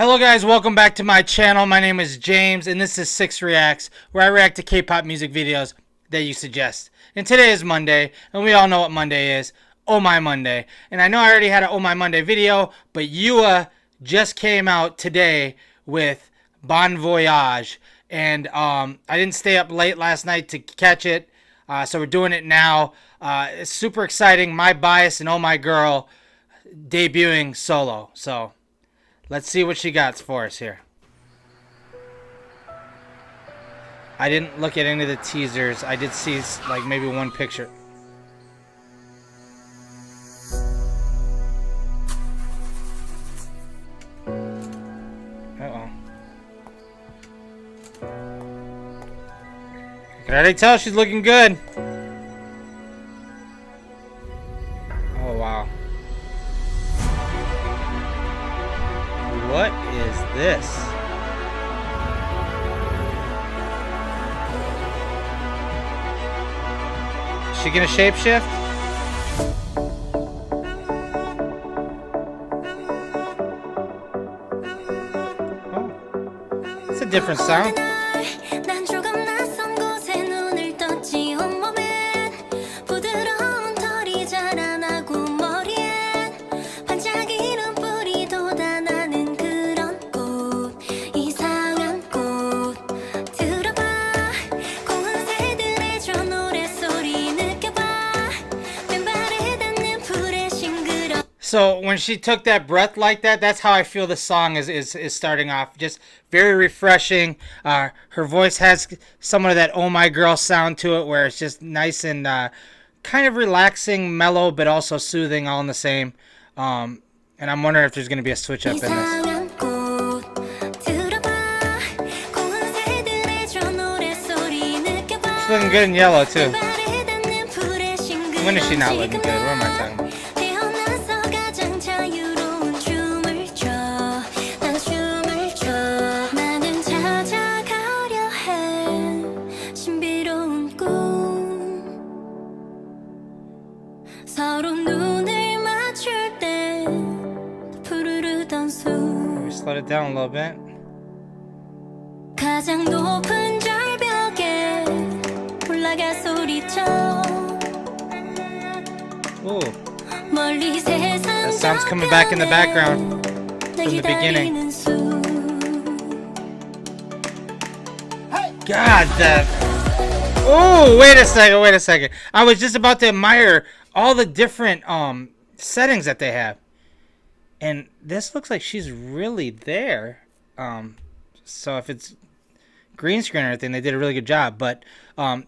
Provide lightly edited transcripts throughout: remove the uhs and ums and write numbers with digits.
Hello guys, welcome back to my channel. My name is James and this is 6 Reacts, where I react to K-pop music videos that you suggest. And today is Monday, and we all know what Monday is. Oh My Monday. And I know I already had an Oh My Monday video, but YooA just came out today with Voyage. And I didn't stay up late last night to catch it, so we're doing it now. It's super exciting. My Bias and Oh My Girl debuting solo. So let's see what she got for us here. I didn't look at any of the teasers. I did see like maybe one picture. Uh-oh. I can already tell she's looking good. Oh, wow. What is this? Is she gonna shapeshift? Oh, it's a different sound. So when she took that breath like that, that's how I feel the song is starting off. Just very refreshing. Her voice has somewhat of that Oh My Girl sound to it, where it's just nice and kind of relaxing, mellow, but also soothing all in the same. And I'm wondering if there's going to be a switch up in this. She's looking good in yellow too. When is she not looking good? What am I talking about? Slow it down a little bit. Ooh. That sound's coming back in the background from the beginning. God, that. Oh, wait a second. I was just about to admire all the different settings that they have. And this looks like she's really there. So if it's green screen or anything, they did a really good job. But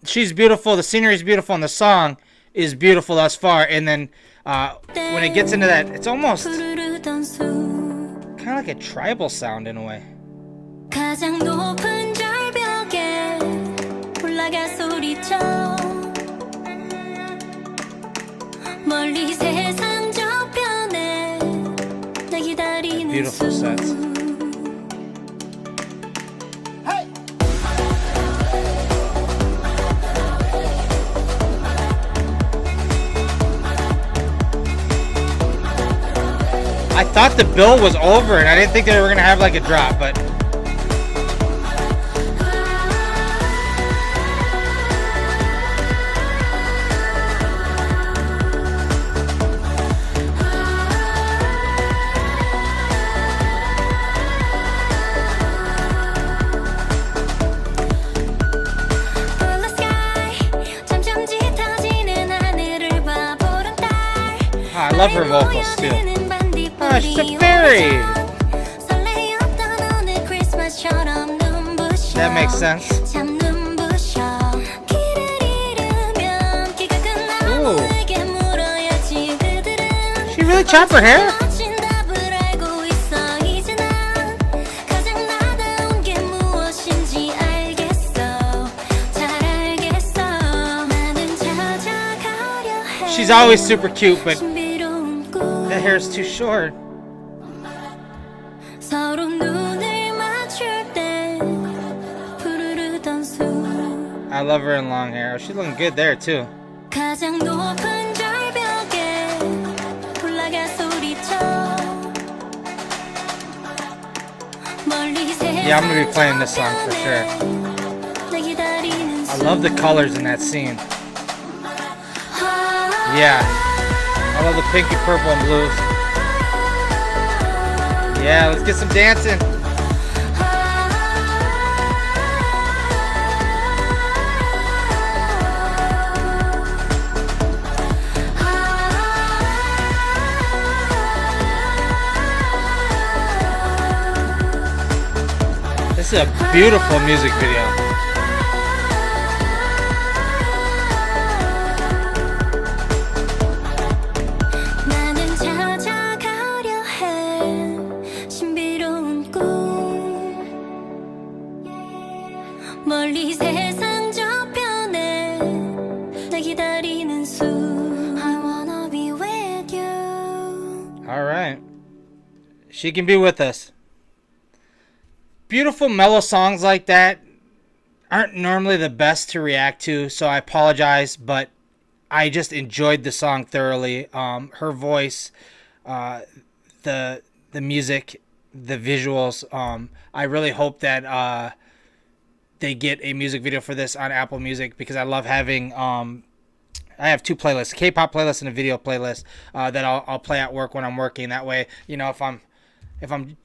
she's beautiful. The scenery is beautiful, and the song is beautiful thus far. And then when it gets into that, it's almost kind of like a tribal sound in a way. Beautiful sets. I thought the bill was over, and I didn't think they were gonna have like a drop, but. I love her vocals too. Oh, she's a fairy! That makes sense. Ooh. She really chopped her hair? She's always super cute, but that hair is too short. I love her in long hair. She's looking good there too. Yeah, I'm gonna be playing this song for sure. I love the colors in that scene. Yeah, I love the pinky, purple, and blues. Yeah, let's get some dancing. This is a beautiful music video. 멀리 세상 저편에 날 기다리는 수 I wanna be with you. All right. She can be with us. Beautiful mellow songs like that aren't normally the best to react to, so I apologize, but I just enjoyed the song thoroughly. Her voice, the music, the visuals. I really hope that they get a music video for this on Apple Music, because I love having I have two playlists, a K-pop playlist and a video playlist that I'll play at work when I'm working. That way, you know, if I'm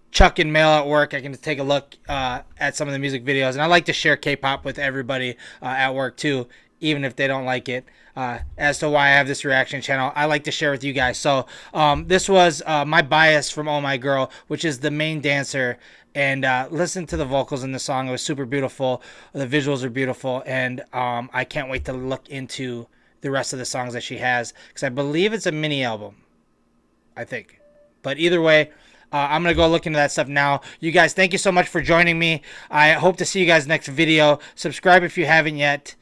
chucking mail at work, I can take a look at some of the music videos. And I like to share K-pop with everybody at work too, even if they don't like it. As to why I have this reaction channel, I like to share with you guys. So this was my bias from Oh My Girl, which is the main dancer. And listen to the vocals in the song. It was super beautiful. The visuals are beautiful. And I can't wait to look into the rest of the songs that she has, because I believe it's a mini album, I think. But either way, I'm going to go look into that stuff now. You guys, thank you so much for joining me. I hope to see you guys next video. Subscribe if you haven't yet.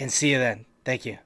And see you then. Thank you.